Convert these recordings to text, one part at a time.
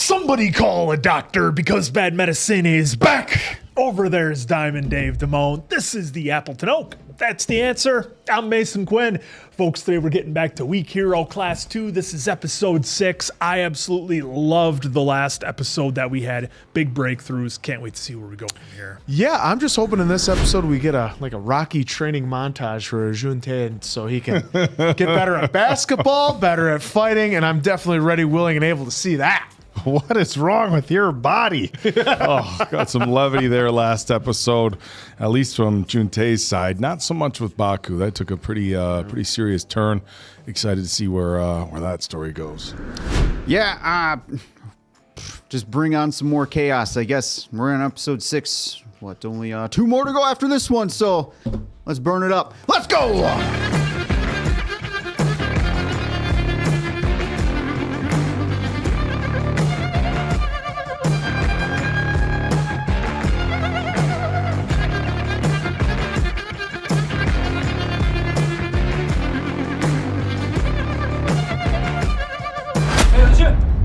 Somebody call a doctor because bad medicine is back. Over there's Diamond Dave Damone. This is the Appleton Oak. That's the answer. I'm Mason Quinn. Folks, today we're getting back to Week Hero Class 2. This is episode 6. I absolutely loved the last episode that we had. Big breakthroughs. Can't wait to see where we go from here. Yeah, I'm just hoping in this episode we get a Rocky training montage for Jun-tae so he can get better at basketball, better at fighting, and I'm definitely ready, willing, and able to see that. What is wrong with your body? Got some levity there last episode, at least from Jun-tae's side. Not so much with Baku. That took a pretty serious turn. Excited to see where that story goes. Yeah, just bring on some more chaos. I guess we're in episode 6. What? Only 2 more to go after this one. So let's burn it up. Let's go.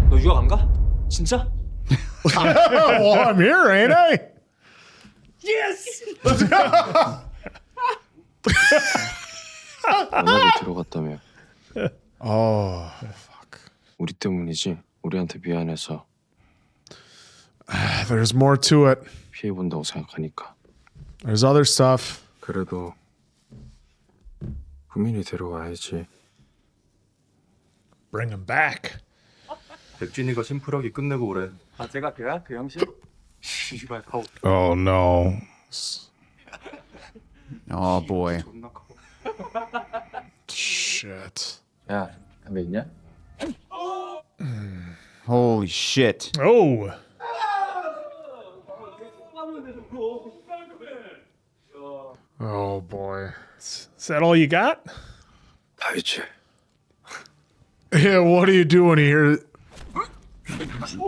너 유학 안 가? 진짜? Well, I'm here, ain't I? Yes! 연락이 들어갔다며. Oh, fuck. 우리 때문이지. 우리한테 미안해서 There's more to it. 피해본다고 생각하니까. There's other stuff. 그래도 구민이 데려와야지. Bring him back. 백진이가 심플하게 끝내고 오래. 아 제가 걔야? 그 형식? 씨발 가오. Oh no. Oh boy. Shit. 야 담배 있냐? Holy shit. Oh. Oh boy. Is that all you got? 다 있지. Yeah, what are you doing here?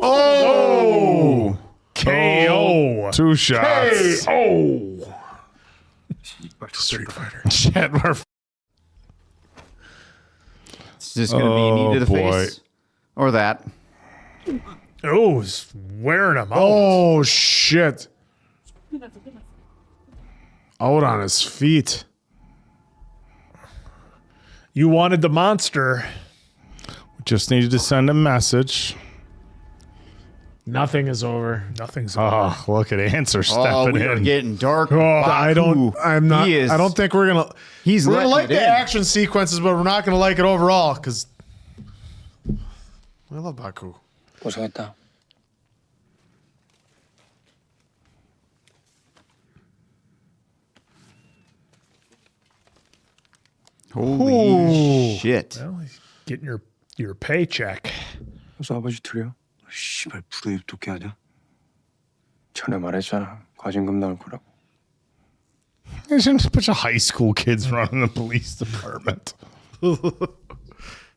Oh! KO. 2 shots. Oh. Street Fighter. Shit, we're It's just going to be a knee to the boy. face. Or that. Oh, he's wearing him out. Oh, shit. Out on his feet. You wanted the monster. just needed to send a message. Nothing is over. Nothing's over. Oh, look at Answer Oh, stepping we are in. getting dark. I don't think we're gonna. He's We're gonna letting like it the in. action sequences, but we're not gonna like it overall because I love Baku. 고생했다. Holy shit. Well, he's getting your paycheck. 그래서 아버지 들려? 씨발 부대 독해 하냐? 전에 말했잖아. 과징금 나올 거라고. There's just a bunch of high school kids running the police department.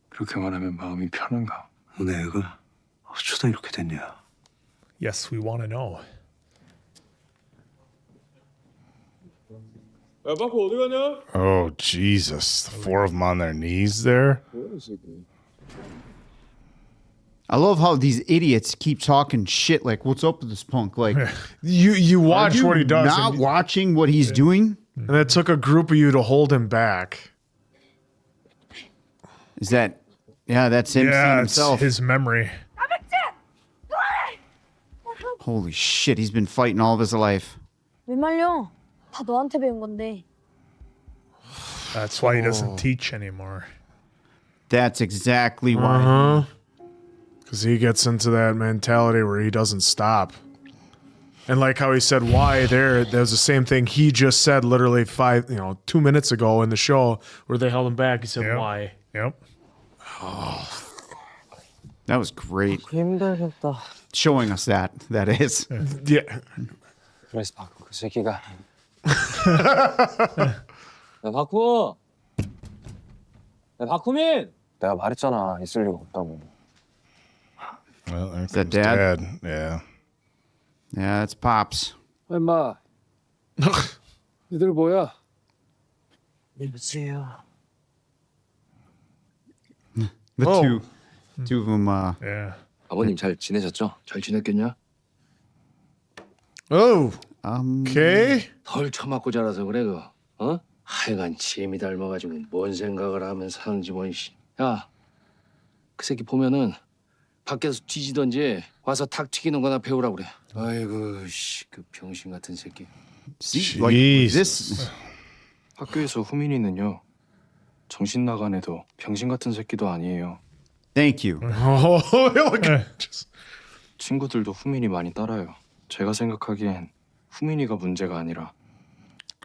그렇게 말하면 마음이 편한가? 너네 애가 어쩌다 이렇게 됐냐? Yes, we want to know. 야 바꾸 어디 가냐? Oh, Jesus. The 4 of them on their knees there. I love how these idiots keep talking shit like, what's up with this punk? Like, You watch what he does, not and, watching what he's doing? and it took a group of you to hold him back. Is that, yeah, that's him seeing Yeah, it's himself. his memory. Holy shit, he's been fighting all of his life. 왜 말려? 다 너한테 배운 건데. That's why he doesn't teach anymore. That's exactly why. Because he gets into that mentality where he doesn't stop. And like how he said why there's the same thing he just said literally 2 minutes ago in the show where they held him back. He said Yep. why. Yep. That was great. 힘들겠다. Showing us that is. Yeah. 그래서 바꾸 그 새끼가 야 바쿠! 야 바쿠민! 내가 말했잖아. 있을 리가 없다고. Well, there that comes Dad? Yeah. Yeah, it's Pops. 엄마 니들 뭐야? 여보세요. The two of them, Yeah. 아버님 잘 지내셨죠? 잘 지냈겠냐? Oh, Um, okay. 덜 처맞고 자라서 그래 그. 어? 하여간 지엠이 닮아가지고 뭔 생각을 하면 사는지 뭔 씨. 야, 그 새끼 보면은 밖에서 뒤지던지 와서 탁 튀기는 거나 배우라 그래. 아이고 씨, 그 병신 같은 새끼. see, like this. 학교에서 후민이는요 정신 나간 애도 병신 같은 새끼도 아니에요. Thank you. Oh, look at just. 친구들도 후민이 많이 따라요. 제가 생각하기엔 후민이가 문제가 아니라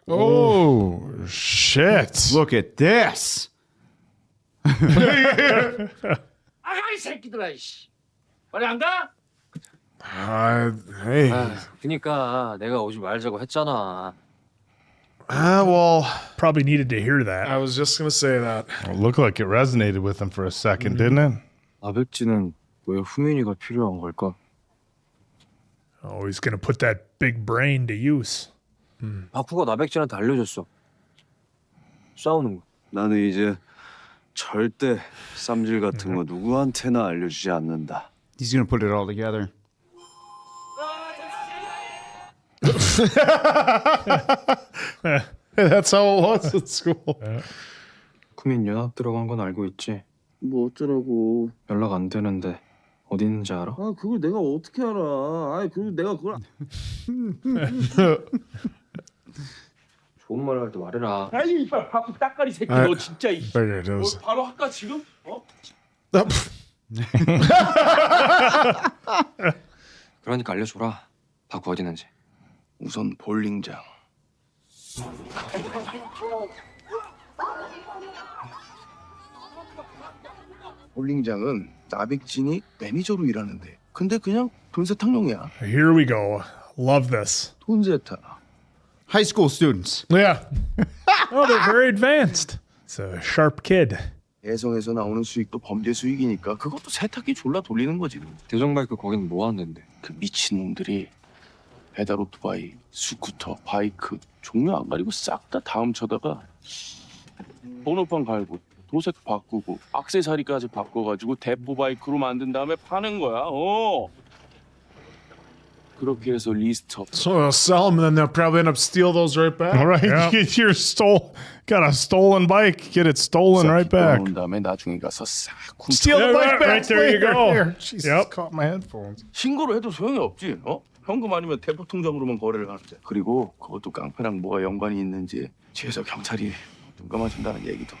Oh, shit. Look at this. 아이 새끼들아 이씨. 빨리 안 가? Hey. 그니까 내가 오지 말자고 했잖아. Well, Probably needed to hear that. I was just gonna say that. It looked like it resonated with him for a second, didn't it? 나 백지는 왜 후민이가 필요한 걸까? Oh, he's gonna put that big brain to use. 바쿠가 나백진한테 알려줬어. 싸우는 거. 나는 이제 절대 쌈질 같은 거 누구한테나 알려주지 않는다. He's gonna put it all together. That's how it was at school. 후민 연합 들어간 건 알고 있지? 뭐 어쩌라고? 연락 안 되는데 어디 있는지 알아? 아 그걸 내가 어떻게 알아? 아 그리고 내가 그걸 좋은 말 할 때 말해라. 아이 이빨 바쿠 따까리 새끼 너 진짜 이. Figured it was. 바로 할까 지금? 어? 그러니까 알려줘라. 바쿠 어디 있는지. 우선 볼링장. 볼링장은 나백진이 매니저로 일하는데 근데 그냥 돈 세탁용이야. Here we go. Love this. 돈 세탁. High school students. Yeah. Oh, they're very advanced. It's a sharp kid. 대성에서 나오는 수익도 범죄 수익이니까 그것도 세탁기 졸라 돌리는 거지. 대정바이크 거기는 뭐 하는데? 그 미친놈들이 배달 오토바이, 스쿠터, 바이크 종류 안 가리고 싹 다 다음 쳐다가 번호판 갈고 도색 바꾸고 액세서리까지 바꿔가지고 대포 바이크로 만든 다음에 파는 거야. 그렇게 해서 리스트업. So they'll sell them, and then they'll probably end up steal those right back. All right, Yeah. get your got a stolen bike, get it stolen right back. 온 다음에 나중에 가서 싹 훔쳐. Steal the Yeah, bike right, back. right there you later. go. Here. Jesus, Yep. caught my headphones. 신고를 해도 소용이 없지. 현금 아니면 대포 통장으로만 거래를 하는데. 그리고 그것도 깡패랑 뭐가 연관이 있는지 뒤에서 경찰이 눈 감아준다는 얘기도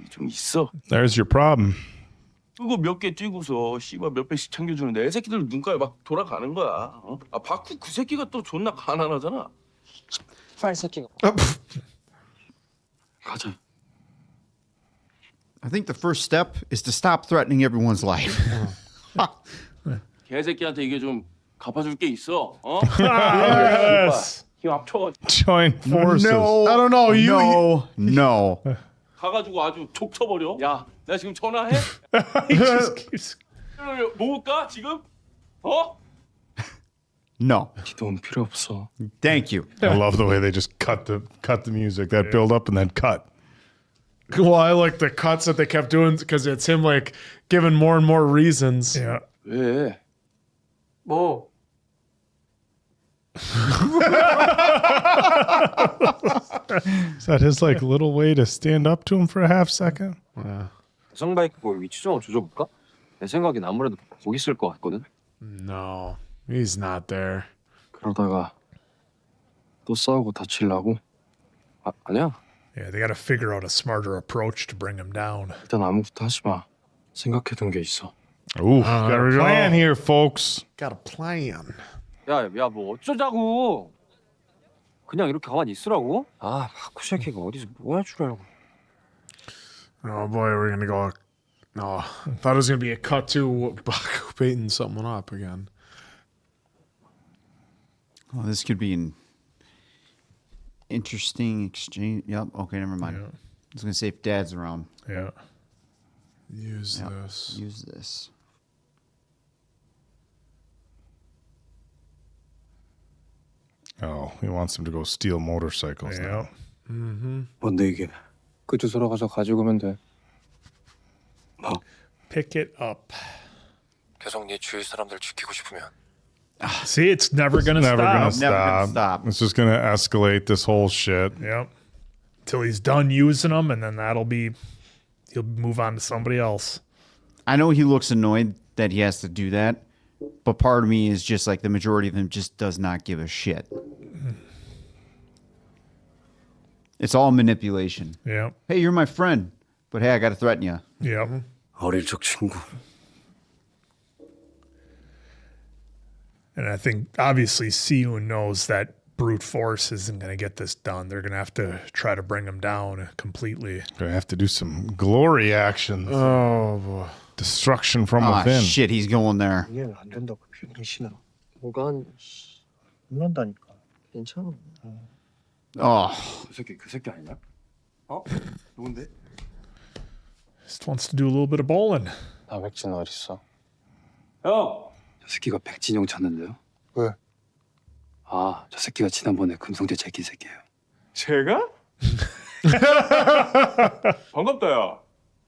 좀 있어. There's your problem. 그거 몇 개 찍고서 씨발 몇 백씩 챙겨주는데 애 새끼들 눈가에 막 돌아가는 거야. 아 바쿠 그 새끼가 또 존나 가난하잖아. 빨 새끼가. 가자. I think the first step is to stop threatening everyone's life. 개새끼한테 이게 좀 갚아줄 게 있어. Yes. 힘 합쳐 Join forces. No, I don't know. No. 가가지고 아주 족 쳐버려. 야, 내가 지금 전화해? He just keeps. 모을까 지금? No. 돈 필요 없어. Thank you. I love the way they just cut the music, that build up and then cut. Well, I like the cuts that they kept doing because it's him like giving more and more reasons. Yeah. 왜? 뭐? Is that his like little way to stand up to him for a half second? 대정바이크 거기 위치 좀 조져볼까? 내 생각엔 아무래도 거기 있을 것 같거든. No, he's not there. 그러다가 또 싸우고 다치려고? 아니야. Yeah, they got to figure out a smarter approach to bring him down. 일단 아무것도 하지 마. 생각해둔 게 있어. Ooh, got a plan here, folks. Got a plan. 야, 뭐 어쩌자고. 그냥 이렇게 가만히 있으라고? 아, 바쿠 새끼가 어디서 뭐 해주려고. Oh boy, we're gonna go. No, thought it was gonna be a cut to Baku beating someone up again. Oh, this could be an interesting exchange. Yep. Okay, never mind. Yeah. I was gonna say if Dad's around, Yeah. Use Yep. this. use this. Oh, he wants him to go steal motorcycles Yeah. now. 뭔데 이게? 그 주소로 가서 가지고 오면 돼. Pick it up. 계속 네 주위 사람들 지키고 싶으면 See, it's never gonna Never stop. gonna Never gonna stop. stop. It's just gonna escalate this whole shit. Yep. Till he's done using them, and then he'll move on to somebody else. I know he looks annoyed that he has to do that, but part of me is just like the majority of them just does not give a shit. It's all manipulation. Yep. Hey, you're my friend, but hey, I got to threaten you. Yep. 어릴 적 친구. And I think obviously Si-eun knows that brute force isn't going to get this done. They're going to have to try to bring him down completely. Gonna have to do some glory actions. Oh boy. Destruction from Ah, within. shit, he's going there. 이해는 안 된다고 병신아. 뭐가 안 혼난다니까. 괜찮아. Oh, 그 새끼 아니냐? 어? 누군데? Just wants to do a little bit of bowling. 나 백진 어딨어? 형! 저 새끼가 백진영 찾는데요? 왜? 아, 저 새끼가 지난번에 금성재 제낀 새끼예요. 제가? 반갑다 야.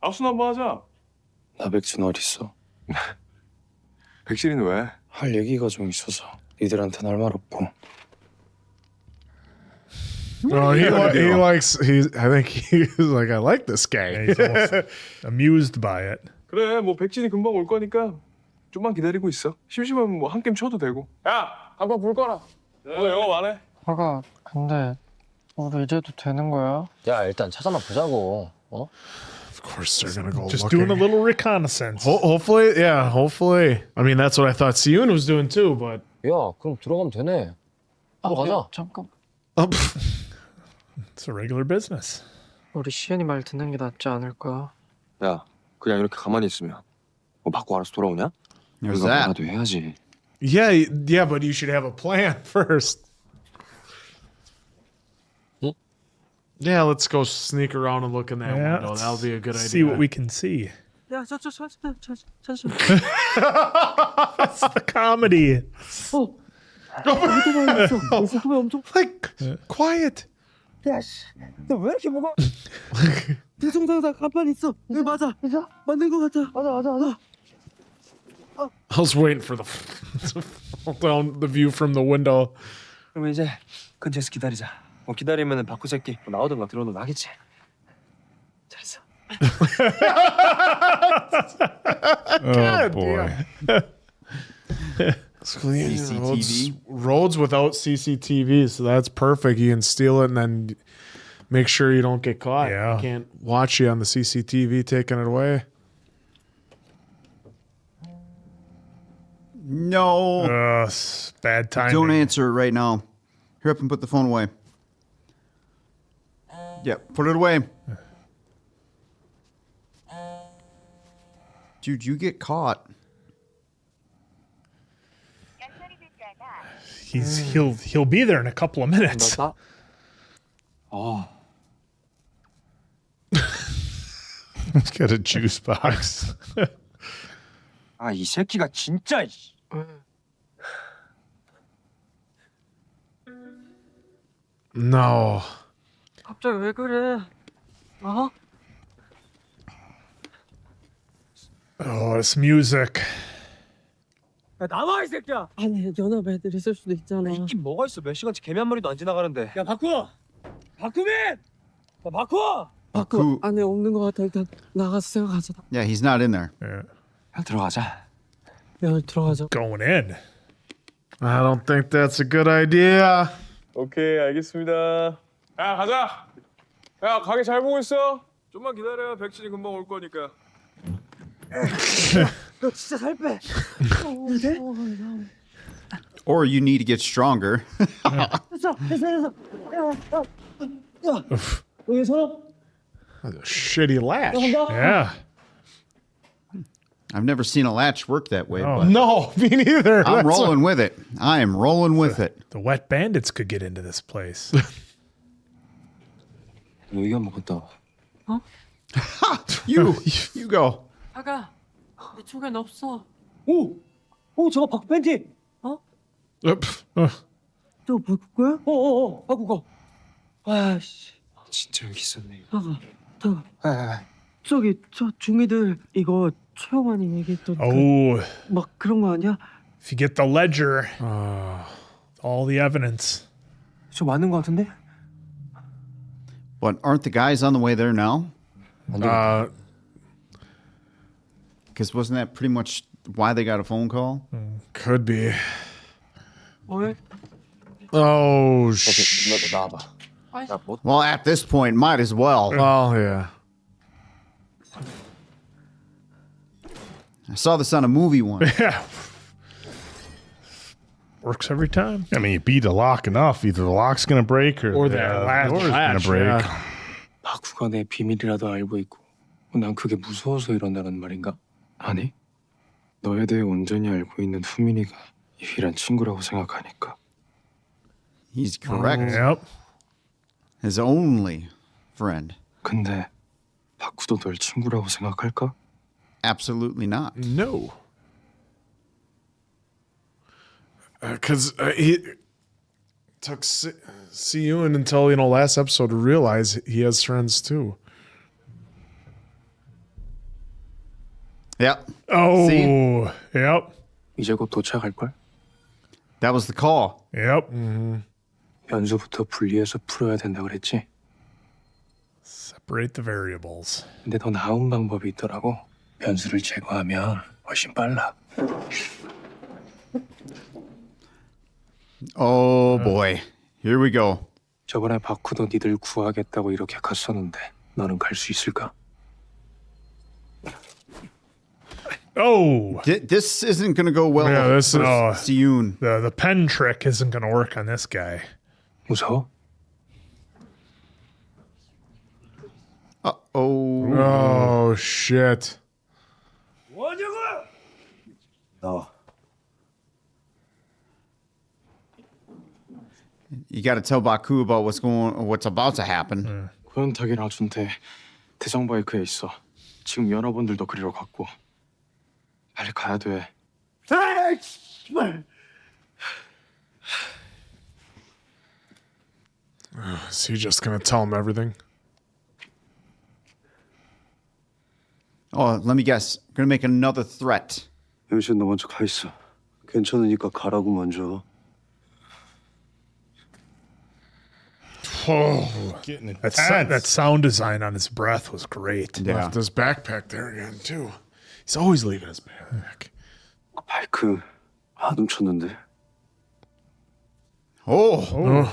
악수 한번 하자. 나 백진 어딨어? 백신이는 왜? 할 얘기가 좀 있어서 니들한테는 할 말 없고 Oh, he likes. I think he's like, I like this guy. And he's almost amused by it. 그래 뭐 백진이 금방 올 거니까 좀만 기다리고 있어. 심심하면 뭐 한 게임 쳐도 되고. 야 한번 불 거라. 오늘 영어 많네. 화가 근데 우리 이제도 되는 거야? 야, 일단 찾아나 보자고. 어? Of course, they're gonna go Just looking. doing a little reconnaissance. Hopefully, yeah. Hopefully. I mean, that's what I thought Si-eun was doing too. But 야, 그럼 들어가면 되네. 가자. 잠깐. It's a regular business. 우리 시연이 말 듣는 게 낫지 않을까? 야, 그냥 이렇게 가만히 있으면 뭐 받고 알아서 돌아오냐? there's 우리가 that. 뭐라도 해야지. yeah, but you should have a plan first. Yeah, let's go sneak around and look in that window. let's That'll be a good idea. See what we can see. 야, 잠시만. That's the comedy. Like, quiet. 야, 씨, 너 왜 이렇게 먹어? 대성당사 간판 있어. 여기 맞아. 맞는 거 같아. 맞아. I was waiting for the down the view from the window. 그럼 이제 근처에서 기다리자. 뭐 기다리면은 바꾸 새끼 뭐 나오든가 들어오든가 하겠지. 잘했어. Oh boy. CCTV. Roads without CCTV, so that's perfect. You can steal it and then make sure you don't get caught. Yeah. You can't watch you on the CCTV taking it away. No. Bad timing. Don't answer it right now. Hurry up and put the phone away. Yep, put it away. Dude, you get caught. He'll be there in a couple of minutes. 아, He's got a juice box. 아, 이 새끼가 진짜. No. 갑자기 왜 그래? 어? Oh, this music. 야, 나와 이 새끼야. 아니, 연합 애들 있을 수도 있잖아. 있긴 뭐가 있어. 몇 시간째 개미 한 마리도 안 지나가는데. 야, 바꾸. 바꾸민. 야, 바꾸. 그 안에 없는 거 같아. 일단 나가서 가자. Yeah, he's not in there. 야, 들어가자. 야, 들어가자. Going in. I don't think that's a good idea. 오케이 알겠습니다. 야 가자. 야 가게 잘 보고 있어. 좀만 기다려. 백진이 금방 올 거니까. 너 진짜 살 빼. Or you need to get stronger. 됐어. 야, 여기 서로. That's a shitty latch. Yeah. I've never seen a latch work that way, Oh. but No, me neither. I'm That's rolling with it. I am rolling with it. The wet bandits could get into this place. 너 이거 먹었다. You go. 아가, 이쪽엔 없어. 오, 저거 바꾸 팬티. 또 바꿀 거야? 바꾸고. 아, 씨. 진짜 여기 있었네. 아가, 저기 저 중이들 이거 최영환이 얘기했던 Oh, 막 그런 거 아니야? if you get the ledger, all the evidence. 저 맞는 거 같은데? But aren't the guys on the way there now? Because wasn't that pretty much why they got a phone call? Could be. 왜? Oh, 너도 나와봐. Well, at this point, might as well. Well, yeah. I saw this on a movie once. Yeah. Works every time. I mean, you beat a lock enough. Either the lock's going to break or the door's going to latch, break. yeah. 바쿠가 내 비밀이라도 알고 있고 난 그게 무서워서 이런다는 말인가? 아니, 너에 대해 온전히 알고 있는 후민이가 유일한 친구라고 생각하니까. He's correct. Yep. His only friend. 근데 바쿠도 널 친구라고 생각할까? Absolutely not. No. Because he took Si-eun until, last episode to realize he has friends too. Yep. Oh, See? yep. 이제 곧 도착할걸? That was the call. Yep. 변수부터 분리해서 풀어야 된다 그랬지? Separate the variables. 근데 더 나은 방법이 있더라고. 변수를 제거하면 훨씬 빨라. Oh boy. Here we go. 저번에 바쿠도 니들 구하겠다고 이렇게 갔었는데 너는 갈 수 있을까? Oh, This isn't going to go well. Yeah, this for is- Si-eun. the pen trick isn't going to work on this guy. 무서워? Uh-oh. Oh, shit. You got to tell Baku about what's about to happen. 고현탁이랑 준태 대성 바이크에 있어. 지금 여러분들도 그리러 갔고. 빨리 가야 돼. Is he just going to tell him everything? Oh, let me guess. Going to make another threat. 현신 너 먼저 가 있어. 괜찮으니까 가라고 먼저. That sound design on his breath was great. Yeah. Left his backpack there again, too. He's always leaving his backpack. 바이크 안 훔쳤는데. Oh.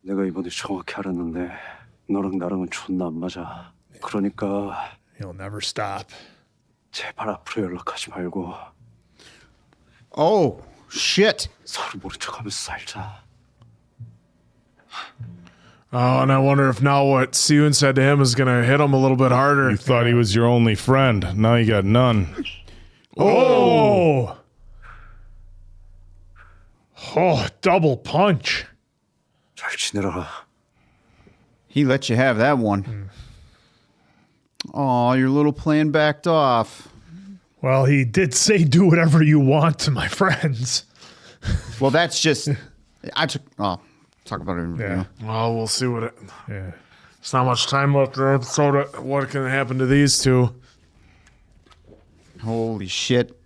내가 이번에 정확히 알았는데 너랑 나랑은 존나 안 맞아. 그러니까 He'll never stop. 제발 앞으로 연락하지 말고 Oh, shit. 서로 모른 척하면서 살자. Oh, and I wonder if now what Si-eun said to him is going to hit him a little bit harder. You thought he was your only friend. Now you got none. Oh. Oh, double punch. 잘 지내라. He let you have that one. Oh, your little plan backed off. Well, he did say do whatever you want to my friends. Well, that's just... Oh, talk about it in review. Well, we'll see what it... Yeah. There's not much time left in the episode. What can happen to these two? Holy shit.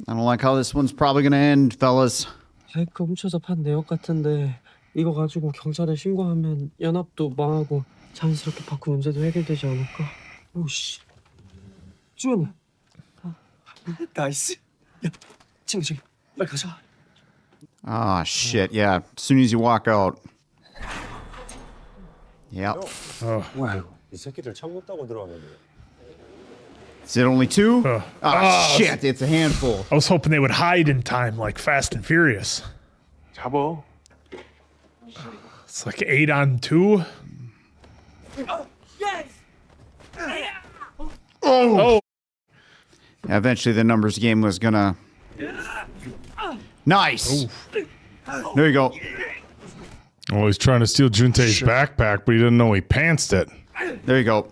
I don't like how this one's probably going to end, fellas. 바이크 훔쳐서 판 내역 같은데 이거 가지고 경찰에 신고하면 연합도 망하고 자연스럽게 바쿠 문제도 해결되지 않을까? 오씨. 준. 나이스. 야, 챙겨. 빨리 가자. Ah, shit, yeah. As soon as you walk out. Yep. 뭐야 이거? 이 새끼들 참 못다고 들어왔는데. Is it only two? Ah, Shit, it's a handful. I was hoping they would hide in time like Fast and Furious. 잡어. It's like 8 on 2. Oh. Eventually, the numbers game was gonna. Nice. There you go. Well, he's trying to steal Jun-tae's backpack, but he didn't know he pantsed it. There you go.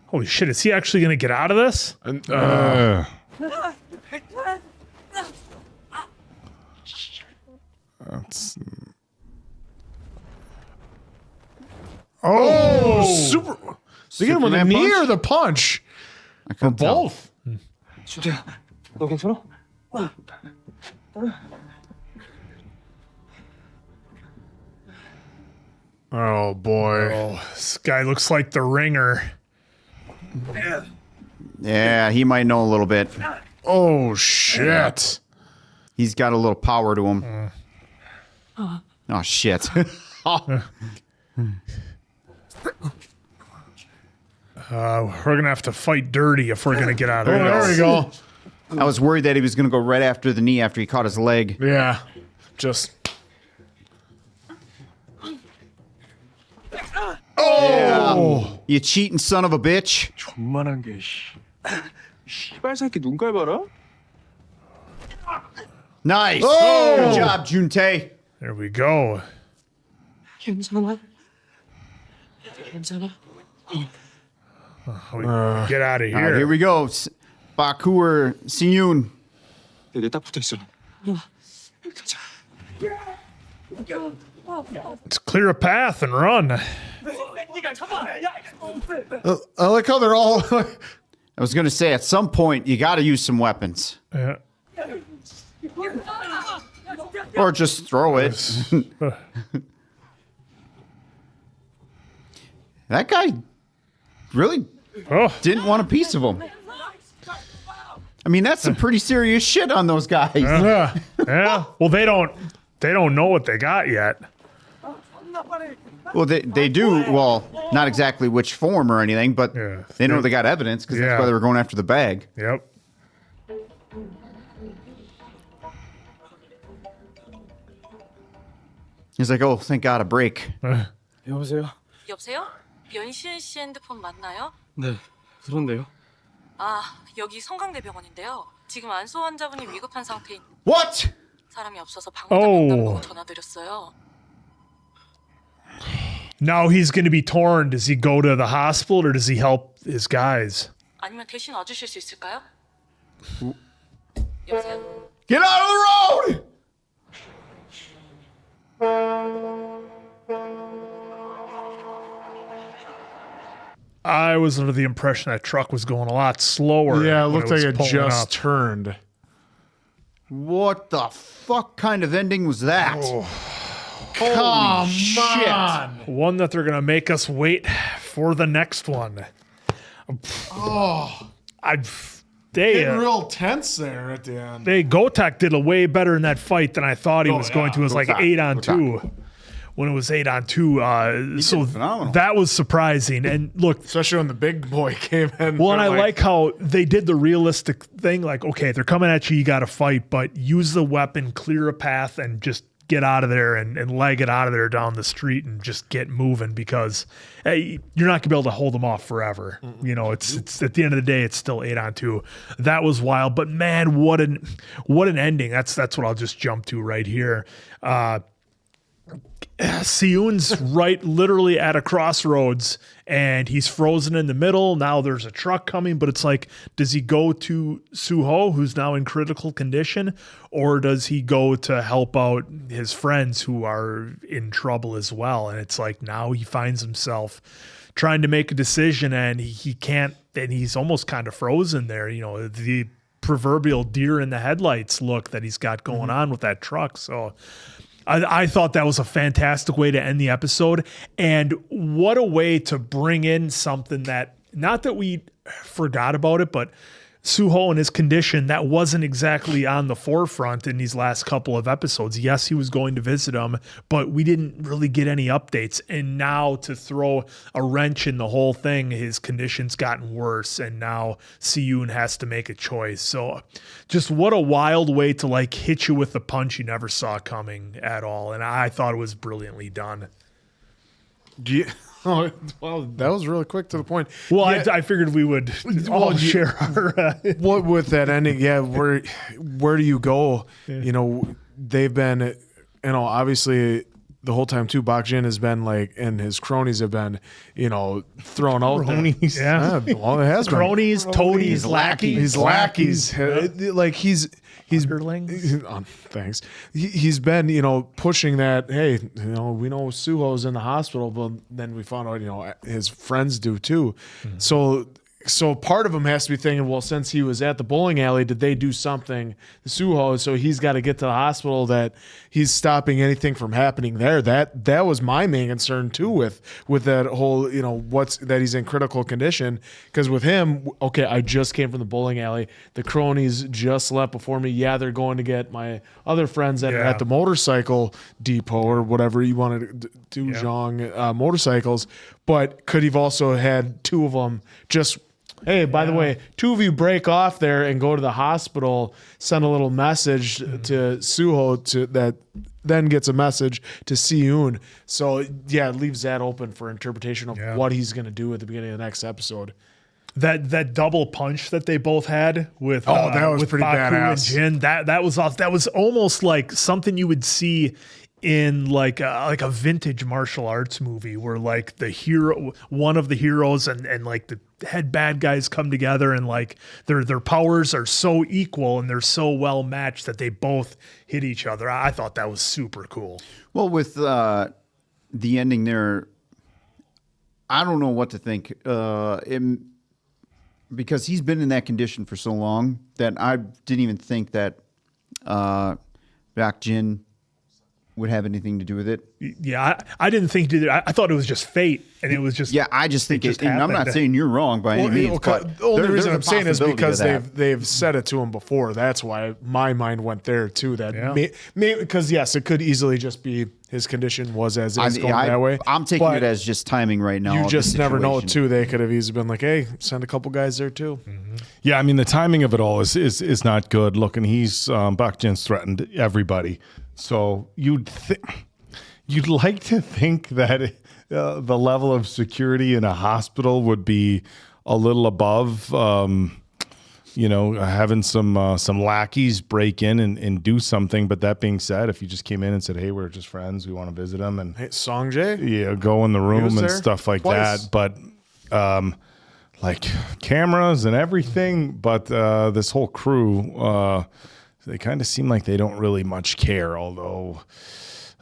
Holy shit, is he actually going to get out of this? That's Did he get him on the Superman knee punch? or the punch? I Or couldn't tell. both? 주태야, 너 괜찮아? Oh boy. Oh, this guy looks like the ringer. Yeah, he might know a little bit. Oh shit. He's got a little power to him. Oh shit. We're gonna have to fight dirty if we're gonna get out of Oh, this. there we go. I was worried that he was going to go right after the knee after he caught his leg. Yeah. Just. Oh. You cheating son of a bitch. 존만한 게 씨. 씨발 새끼 눈깔 봐라. Nice. Oh. Good job, Jun-tae. There we go. 괜찮아? 괜찮아? Get out of All right, here. here we go. Baku or Si-eun. 내딱 붙어 있어. Let's clear a path and run. I like how they're all. I was going to say, at some point, you got to use some weapons. Yeah. Or just throw it. That guy really Oh, didn't want a piece of him. I mean, that's some pretty serious shit on those guys. yeah. Yeah. Well, they don't know what they got yet. Well, they do. Well, not exactly which form or anything, but Yeah. they know they got evidence because Yeah. that's why they were going after the bag. Yep. He's like, oh, thank God, a break. 여보세요? 여보세요? 연시은 씨 핸드폰 맞나요? 네, 그런데요. 아, 여기 성강대병원인데요. 지금 안소 환자분이 위급한 상태인 What? 사람이 없어서 방문자 면담 보고 전화드렸어요. Now he's going to be torn. Does he go to the hospital or does he help his guys? 아니면 대신 와주실 수 있을까요? 여보세요? Get out of the road! I was under the impression that truck was going a lot slower. Yeah, it when looked like was it pulling just up. turned. What the fuck kind of ending was that? Come shit. on. One that they're going to make us wait for the next one. Oh. They Getting real tense there at the end. Gotak did a way better in that fight than I thought he was going to. It was like Gotak. 8-on-2. When it was 8-on-2, so phenomenal. that was surprising. And look, Especially when the big boy came in. well, and I They're like how they did the realistic thing. Like, okay, they're coming at you, you got to fight, but use the weapon, clear a path, and just get out of there and leg it out of there down the street and just get moving because hey, you're not gonna be able to hold them off forever. You know, it's at the end of the day, it's still 8-on-2. That was wild, but man, what an ending. That's what I'll just jump to right here. Si-eun's right literally at a crossroads and he's frozen in the middle. Now there's a truck coming, but it's like, does he go to Soo-ho, who's now in critical condition, or does he go to help out his friends who are in trouble as well? And it's like now he finds himself trying to make a decision and he can't, and he's almost kind of frozen there. You know, the proverbial deer in the headlights look that he's got going on with that truck. So I thought that was a fantastic way to end the episode. And what a way to bring in something that, not that we forgot about it, but Soo-ho and his condition, that wasn't exactly on the forefront in these last couple of episodes. Yes, he was going to visit him, but we didn't really get any updates. And now to throw a wrench in the whole thing, his condition's gotten worse, and now Si-eun has to make a choice. So just what a wild way to like hit you with a punch you never saw coming at all. And I thought it was brilliantly done. Oh, well, that was really quick to the point. Well, Yeah. I figured we would all share our... What with that ending? Yeah, where do you go? You know, they've been, you know, obviously the whole time too, Baek-jin has been like, and his cronies have been, thrown out there. Cronies, yeah. Well, it has Cronies, toadies, lackeys. He's lackeys. Like he's Underlings. thanks. He's been, pushing that. Hey, we know Suho's in the hospital, but then we found out, his friends do too. So part of him has to be thinking, well, since he was at the bowling alley, did they do something to Suho? So he's got to get to the hospital, that he's stopping anything from happening there. That was my main concern too with that whole, that he's in critical condition. Because with him, okay, I just came from the bowling alley. The cronies just left before me. Yeah, they're going to get my other friends that are at the motorcycle depot or whatever you wanted to do, Zhang motorcycles. But could have also had two of them just, hey, by the way, two of you break off there and go to the hospital, send a little message to Suho that then gets a message to Si-eun. So, it leaves that open for interpretation of what he's going to do at the beginning of the next episode. That double punch that they both had with that was with pretty Baku badass. and Jin, that was awesome. That was almost like something you would see in like a vintage martial arts movie where like one of the heroes and like the head bad guys come together and like their powers are so equal and they're so well matched that they both hit each other. I thought that was super cool. Well, with the ending there, I don't know what to think. Because he's been in that condition for so long that I didn't even think that Baek-jin would have anything to do with it. Yeah, I didn't think it did. I thought it was just fate, and it was just. Yeah, I just think just and I'm not happened. saying you're wrong by any means. But The only there's reason a I'm saying is possibility because of that. they've said it to him before. That's why my mind went there too. That because yes, it could easily just be his condition was as is going that way. I'm taking But it as just timing right now. you of the just never know situation. too. They could have easily been like, hey, send a couple guys there too. Yeah, I mean the timing of it all is not good. Look, and he's Baek-jin's threatened everybody, so you'd like to think that the level of security in a hospital would be a little above, having some lackeys break in and do something. But that being said, if you just came in and said, hey, we're just friends, we want to visit them, and Hey, Song-jae? go in the room and there stuff like twice. that. But like cameras and everything, but this whole crew, they kind of seem like they don't really much care, although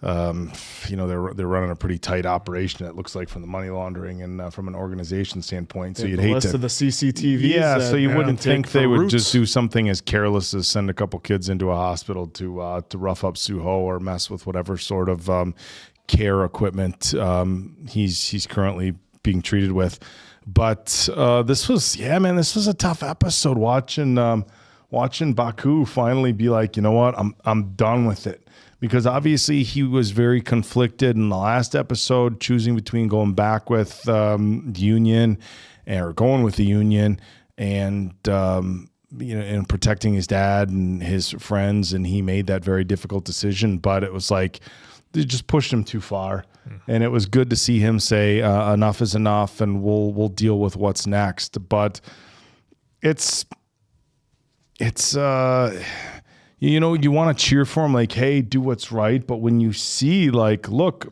they're running a pretty tight operation. It looks like from the money laundering and from an organization standpoint. So you'd the hate list to of the CCTVs. yeah. So you wouldn't take think for they would roots. just do something as careless as send a couple kids into a hospital to rough up Suho or mess with whatever sort of care equipment he's currently being treated with. But this was a tough episode. Watching Baku finally be like, you know what, I'm done with it. Because obviously he was very conflicted in the last episode, choosing between going back with the Union or going with the Union and and protecting his dad and his friends, and he made that very difficult decision. But it was like they just pushed him too far, and it was good to see him say enough is enough, and we'll deal with what's next. But it's. You want to cheer for him, like, hey, do what's right. But when you see, like, look,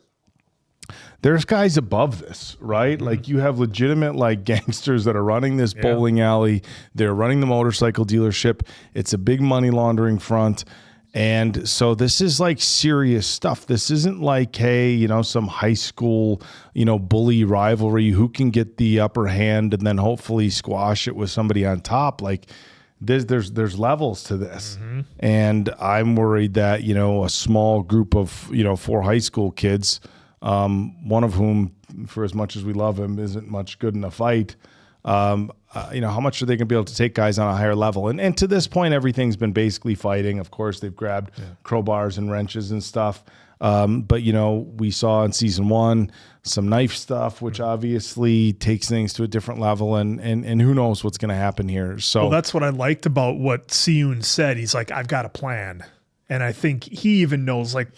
there's guys above this, right? Mm-hmm. Like, you have legitimate, like, gangsters that are running this bowling alley. They're running the motorcycle dealership. It's a big money laundering front. And so this is like serious stuff. This isn't like, hey, some high school, bully rivalry. Who can get the upper hand and then hopefully squash it with somebody on top? Like, there's levels to this, and I'm worried that a small group of 4 high school kids, one of whom, for as much as we love him, isn't much good in a fight. How much are they going to be able to take guys on a higher level? And to this point, everything's been basically fighting. Of course, they've grabbed crowbars and wrenches and stuff. But we saw in season 1 some knife stuff, which obviously takes things to a different level, and who knows what's going to happen here. So that's what I liked about what Si-eun said. He's like, I've got a plan. And I think he even knows, like,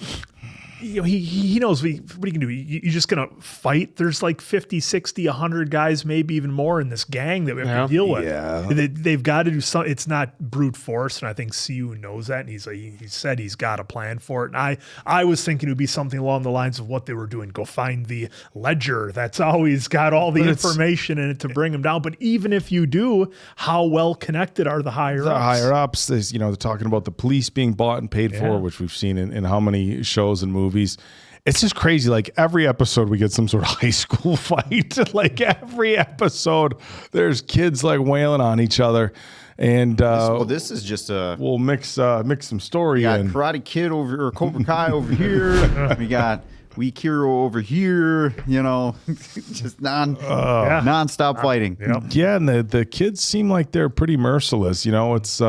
he knows what he can do. You're just going to fight. There's like 50, 60, 100 guys, maybe even more in this gang that we have to deal with. Yeah. They've got to do something. It's not brute force. And I think Si-eun knows that. And he said he's got a plan for it. And I was thinking it would be something along the lines of what they were doing. Go find the ledger that's always got all the information in it to bring them down. But even if you do, how well connected are the higher ups? The higher ups, they're talking about the police being bought and paid for, which we've seen in how many shows and movies. It's just crazy. Like every episode we get some sort of high school fight. Like every episode there's kids like wailing on each other. And this is just we'll mix some story we got in. Karate Kid or Cobra Kai over here. We got Weak Hero over here, just non-stop fighting. Yeah, and the kids seem like they're pretty merciless. It's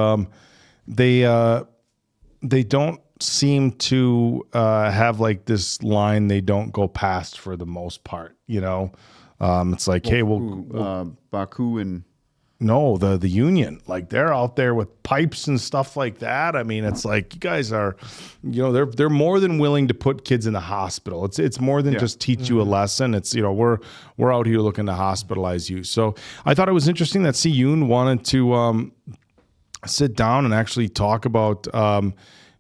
they don't seem to have like this line they don't go past for the most part. It's like, hey, Baku and no, the union, like they're out there with pipes and stuff like that. I mean, it's like you guys are, they're more than willing to put kids in the hospital. It's more than just teach you a lesson. It's we're out here looking to hospitalize you. So I thought it was interesting that Si-eun wanted to sit down and actually talk about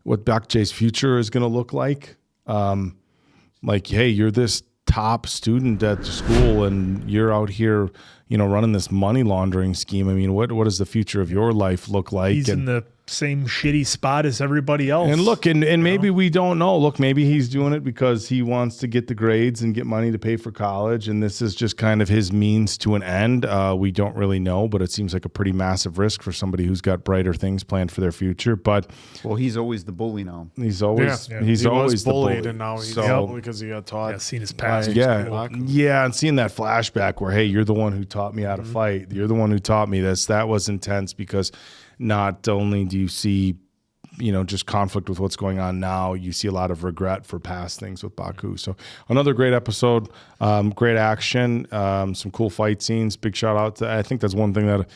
what Baek-jae's future is going to look like. Like, hey, you're this top student at the school and you're out here, running this money laundering scheme. I mean, what does the future of your life look like? He's in the same shitty spot as everybody else. And look, and maybe we don't know. Look, maybe he's doing it because he wants to get the grades and get money to pay for college, and this is just kind of his means to an end. We don't really know, but it seems like a pretty massive risk for somebody who's got brighter things planned for their future. But he's always the bully now. He's always he always was the bullied, bully. and now he's because he got taught. Seen his past. Yeah, and seeing that flashback where, hey, you're the one who taught me how to fight. You're the one who taught me this. That was intense because not only do you see just conflict with what's going on now, you see a lot of regret for past things with Baku. So another great episode, great action, some cool fight scenes. Big shout out to, I think that's one thing that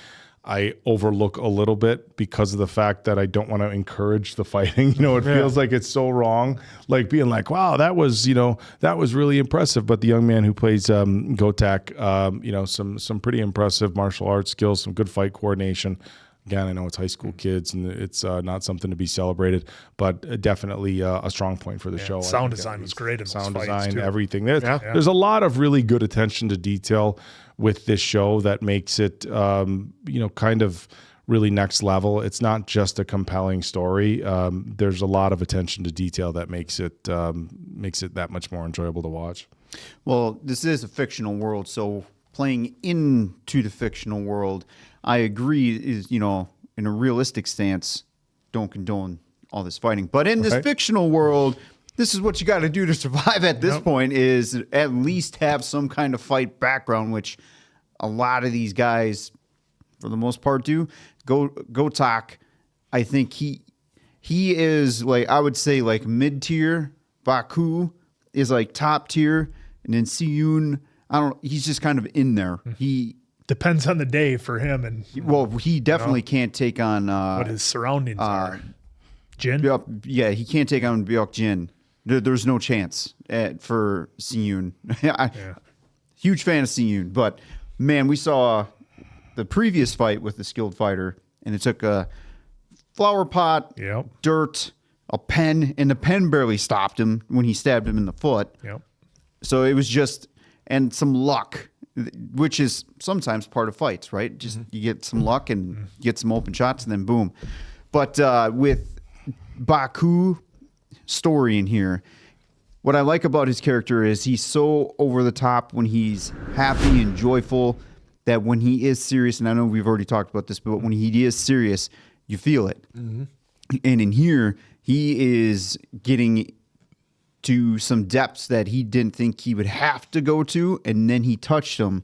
I overlook a little bit because of the fact that I don't want to encourage the fighting. It feels like it's so wrong, like being like, wow, that was really impressive. But the young man who plays Go-tak, some pretty impressive martial arts skills, some good fight coordination. Again, I know it's high school kids and it's not something to be celebrated, but definitely a strong point for the show. Sound design was great in sound those design, too. everything. There's a lot of really good attention to detail with this show that makes it, kind of really next level. It's not just a compelling story. There's a lot of attention to detail that makes it that much more enjoyable to watch. Well, this is a fictional world, so playing into the fictional world, I agree, is, in a realistic stance, don't condone all this fighting. But in this fictional world, this is what you got to do to survive at this point, is at least have some kind of fight background, which a lot of these guys, for the most part, do. Go-tak, I think he is, like, I would say, like, mid-tier. Baku is, like, top tier. And then Si-eun, he's just kind of in there. He depends on the day for him, and he definitely can't take on what his surroundings are. Jin, he can't take on Baek-jin. There's no chance for Si-eun. Huge fan of Si-eun, but man, we saw the previous fight with the skilled fighter, and it took a flower pot, dirt, a pen, and the pen barely stopped him when he stabbed him in the foot. So it was just, and some luck, which is sometimes part of fights, right? Just you get some luck and get some open shots, and then boom. But with Baku story in here, what I like about his character is he's so over the top when he's happy and joyful that when he is serious, and I know we've already talked about this, but when he is serious, you feel it. And in here, he is getting to some depths that he didn't think he would have to go to, and then he touched them,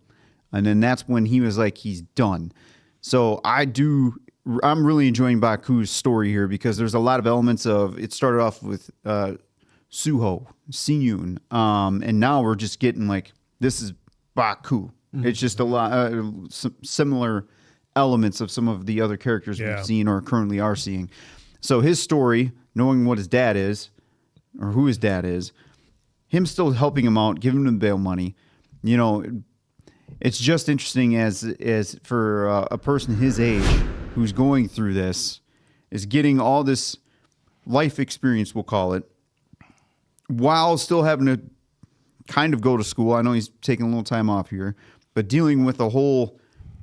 and then that's when he was like, he's done. So I'm really enjoying Baku's story here because there's a lot of elements of, it started off with Suho, Si-eun, and now we're just getting like, this is Baku. It's just a lot some similar elements of some of the other characters we've seen or currently are seeing. So his story, knowing what his dad is, or who his dad is, him still helping him out, giving him bail money. You know, it's just interesting as for a person his age who's going through this, is getting all this life experience, we'll call it, while still having to kind of go to school. I know he's taking a little time off here, but dealing with a whole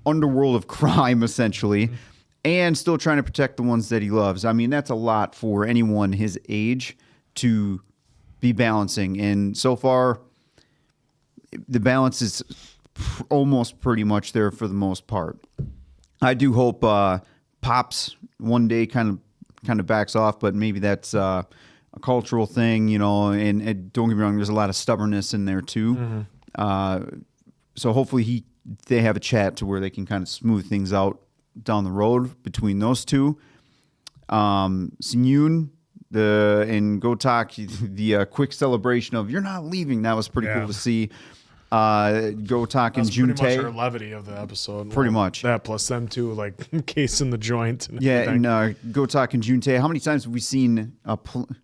underworld of crime, essentially, and still trying to protect the ones that he loves. I mean, that's a lot for anyone his age to be balancing. And so far, the balance is almost pretty much there for the most part. I do hope Pops one day kind of backs off, but maybe that's a cultural thing, you know, and don't get me wrong, there's a lot of stubbornness in there too. So hopefully they have a chat to where they can kind of smooth things out down the road between those two. Si-eun and Go-tak, the quick celebration of "you're not leaving," that was pretty cool to see. Go-tak and Pretty much Jun-tae, our levity of the episode. Pretty much. That plus them two, like, casing the joint. And and Go-tak and Jun-tae. How many times have we seen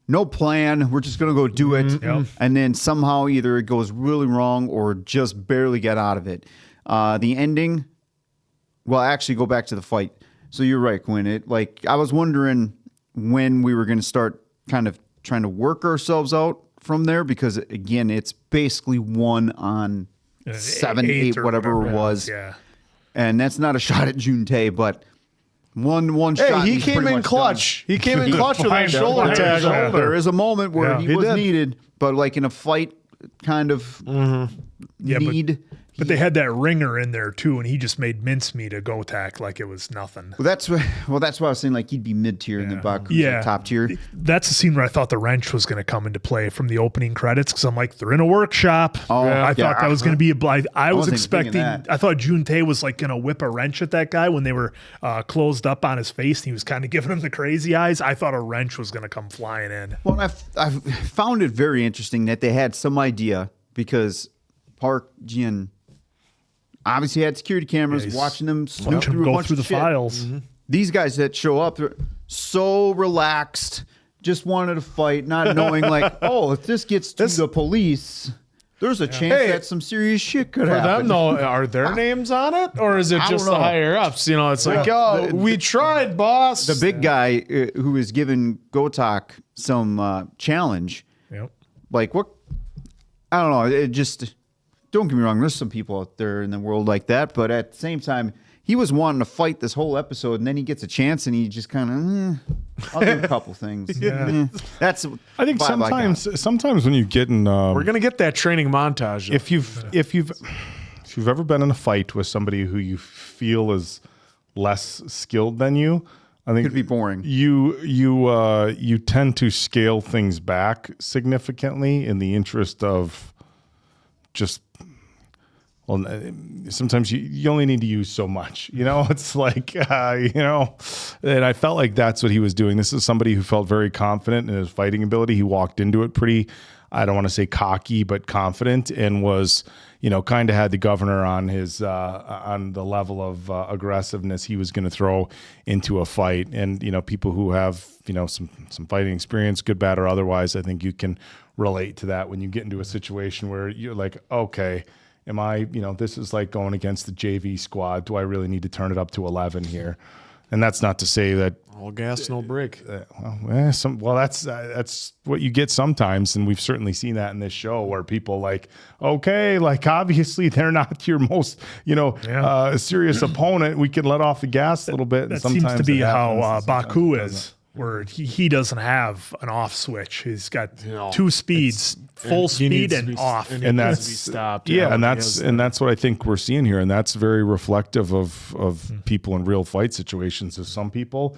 no plan? We're just gonna go do it, and then somehow either it goes really wrong or just barely get out of it. The ending. Well, actually, go back to the fight. So you're right, Quinn. I was wondering when we were going to start kind of trying to work ourselves out from there, because again, it's basically 1 on 7, 8, whatever it was. Yeah. And that's not a shot at Jun-tae, but one shot. He he's came pretty in much clutch. done. He came in clutch with that shoulder tag. There is a moment where he was did. needed, but like in a fight kind of need. But they had that ringer in there too, and he just made mincemeat of Go-tak like it was nothing. Well, that's why I was saying like he'd be mid tier and then Baku's like top tier. That's the scene where I thought the wrench was going to come into play from the opening credits, because I'm like, they're in a workshop. I thought that was going to be a blind. I was expecting. I thought Jun-tae was like going to whip a wrench at that guy when they were closed up on his face, and he was kind of giving him the crazy eyes. I thought a wrench was going to come flying in. Well, I've found it very interesting that they had some idea, because Park Jin obviously had security cameras watching them snoop through a bunch through of the shit. files. These guys that show up, they're so relaxed, just wanted to fight, not knowing like, oh, if this gets to the police, there's a chance that some serious shit could happen. For them, though, are their names on it, or is it I just don't the know. higher ups? You know, it's like, oh, we tried, boss. The big guy who is giving Go-tak some challenge. Yep. Like what? I don't know. It just, don't get me wrong. There's some people out there in the world like that, but at the same time, he was wanting to fight this whole episode, and then he gets a chance, and he just kind of, I'll do a couple things. That's. I think sometimes when you get in, we're gonna get that training montage. If you've ever been in a fight with somebody who you feel is less skilled than you, I think it could be boring. You tend to scale things back significantly in the interest of just. Well, sometimes you only need to use so much, you know, it's like, you know, and I felt like that's what he was doing. This is somebody who felt very confident in his fighting ability. He walked into it pretty, I don't want to say cocky, but confident, and was, you know, kind of had the governor on his, on the level of aggressiveness he was going to throw into a fight. And, you know, people who have, you know, some fighting experience, good, bad, or otherwise, I think you can relate to that when you get into a situation where you're like, okay, am I, you know, this is like going against the JV squad. Do I really need to turn it up to 11 here? And that's not to say that all gas, no brake. That's what you get sometimes, and we've certainly seen that in this show where people like, okay, like obviously they're not your most, you know, serious opponent. We can let off the gas a little bit. That and seems to be how Baku is. is. Where he doesn't have an off switch. He's got two speeds, full speed and off. And that's stopped. Yeah, and that's what I think we're seeing here. And that's very reflective of people in real fight situations. Is some people,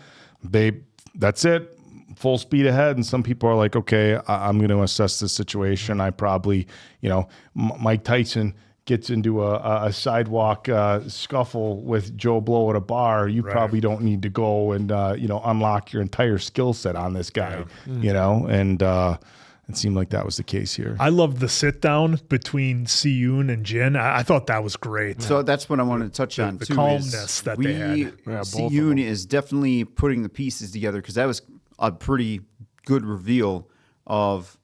that's it, full speed ahead. And some people are like, okay, I'm going to assess this situation. I probably, you know, Mike Tyson gets into a sidewalk scuffle with Joe Blow at a bar, you probably don't need to go and you know, unlock your entire skill set on this guy, you know, and it seemed like that was the case here. I loved the sit down between Si-eun and Jin. I thought that was great. So that's what I wanted to touch on the too. calmness that they had. Si-eun is definitely putting the pieces together, because that was a pretty good reveal of,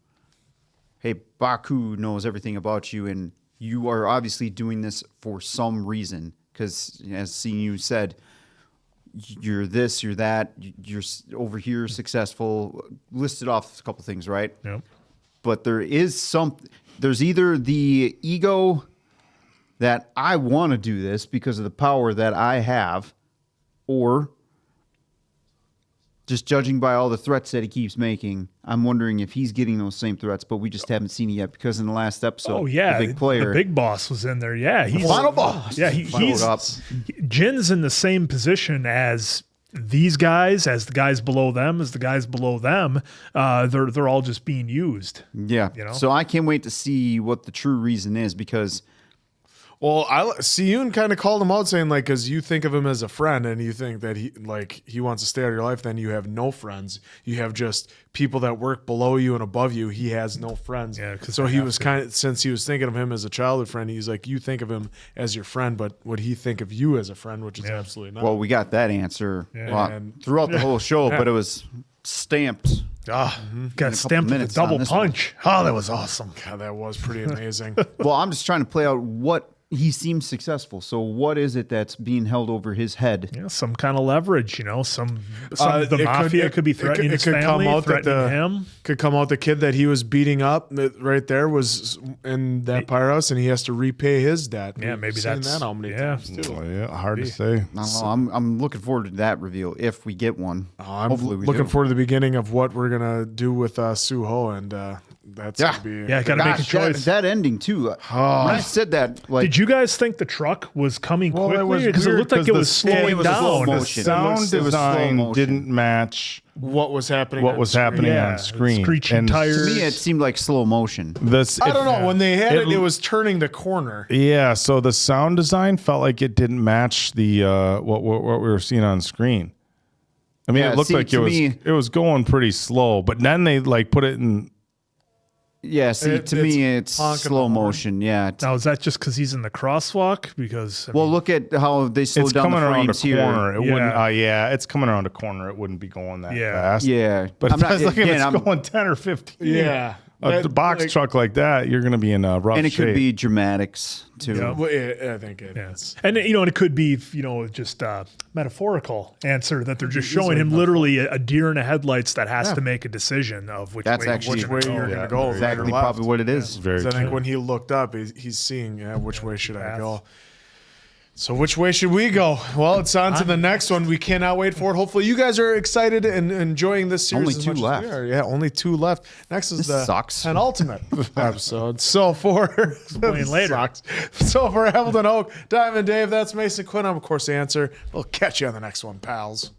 hey, Baku knows everything about you, and you are obviously doing this for some reason. Because as Siyu said, you're this, you're that, you're over here successful. Listed off a couple things, right? Yep. But there's either the ego that I want to do this because of the power that I have, or just judging by all the threats that he keeps making, I'm wondering if he's getting those same threats, but we just haven't seen it yet because in the last episode, Oh yeah, the big player, the big boss was in there. Yeah, he's final boss. Yeah, Jin's in the same position as these guys, as the guys below them, as the guys below them. They're all just being used. Yeah. You know? So I can't wait to see what the true reason is, because Well, Si-eun kind of called him out, saying like, because you think of him as a friend, and you think that he wants to stay out of your life, then you have no friends. You have just people that work below you and above you. He has no friends. Yeah, so he was kind of, since he was thinking of him as a childhood friend, he's like, you think of him as your friend, but would he think of you as a friend? Which is absolutely not. well, we got that answer And- throughout the whole show, but it was stamped. Got stamped with a minutes on double this one. punch. Oh, that was awesome. God, that was pretty amazing. Well, I'm just trying to play out what he seems successful. So what is it that's being held over his head? Yeah, some kind of leverage, you know. The It mafia could be threatening his family, threatening him. Could come out the kid that he was beating up right there was in that firehouse, and he has to repay his debt. Yeah, We've maybe seen that's- that how many yeah. times too. Well, yeah, hard to say. I don't know. I'm looking forward to that reveal if we get one. I'm Hopefully we looking do. forward to the beginning of what we're gonna do with Suho, and that's gonna be Yeah, got to make a Gosh, choice. that ending too. When I said that, like, Did you guys think the truck was coming Well, it was quickly? Because it weird looked like 'cause it the was slow- slowing it was slow down. motion. The sound It was slow design motion. didn't match what was happening. what on was screen. happening Yeah, on screen. screeching And tires. to me, it seemed like slow motion. I don't know. When they had it was turning the corner. Yeah, so the sound design felt like it didn't match the what we were seeing on screen. I mean, Yeah, it looked see, like to me- it was going pretty slow, but then they like put it in. Yeah, see, to me, it's honking slow the horn. motion. Yeah. Now, is that just because he's in the crosswalk? Because Well, look at how they slowed It's down coming the around a frames here. corner. It Yeah. wouldn't. Yeah, it's coming around a corner. It wouldn't be going that Yeah. fast. Yeah, but I'm not- it's like if again, it's I'm- going 10 or 15. Yeah. A box truck like that, you're going to be in a rough and it shape. could be dramatics too. Yeah. Well, I think it is. And you know, and it could be just a metaphorical answer that they're just showing him literally a deer in the headlights that has to make a decision of which That's way, actually which Which way you're gonna go? exactly right or left. probably what it is. Very 'Cause I think true. when he looked up, he's seeing which way should I go. So which way should we go? Well, it's on to the next one. We cannot wait for it. Hopefully you guys are excited and enjoying this series. Only as two much as left. we are. Yeah, only 2 left. Next is This the sucks. penultimate episode. So for Explain later. sucks. So for Hamilton Oak, Diamond Dave, that's Mason Quinn. I'm of course the answer. We'll catch you on the next one, pals.